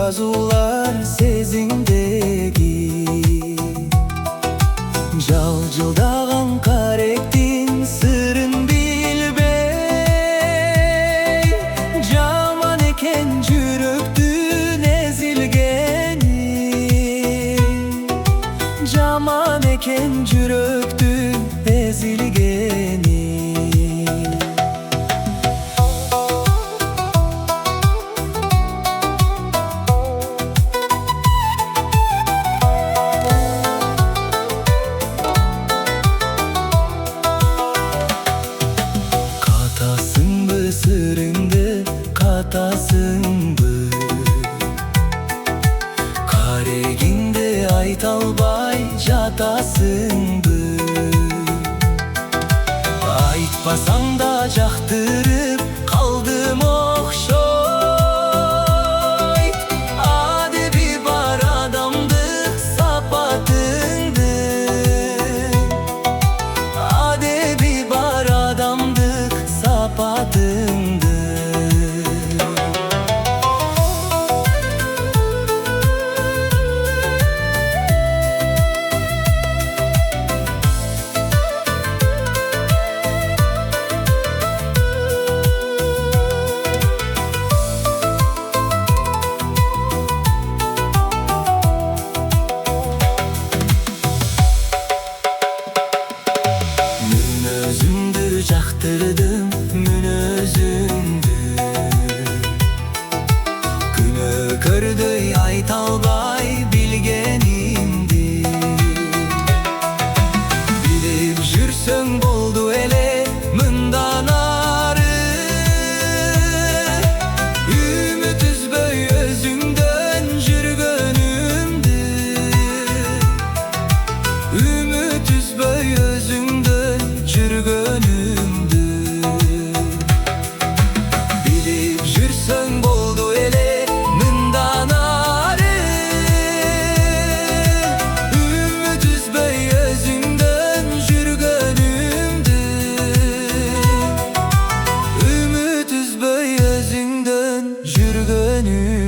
arzular sezimdeki. Жалжылдаған қаректің сырын білбей, жаман екен жүректің ezilgeni. Жаман екен жүректің ezilgeni. Sırrыңды қатасыңбы, қарегіңді айта албай жатасыңбы. Айтпасаң да жақтырып қалдым оқшой. Адеби бар адамдық сапатыңды, адеби бар адамдық сапатыңды. Мен өзіңді жақтырдым, мен өзіңді. Күні көрді айта албай білгенімді. Біліп жүрсең болды еле мындан ары. Үміт үзбей өзіңден жүргенімді. Үміт үзбей өзіңден жүргенімді. Біліп жүрсең болды еле мындан ары. Үміт үзбей өзіңден жүргенімді. Үміт үзбей өзіңден жүргенімді.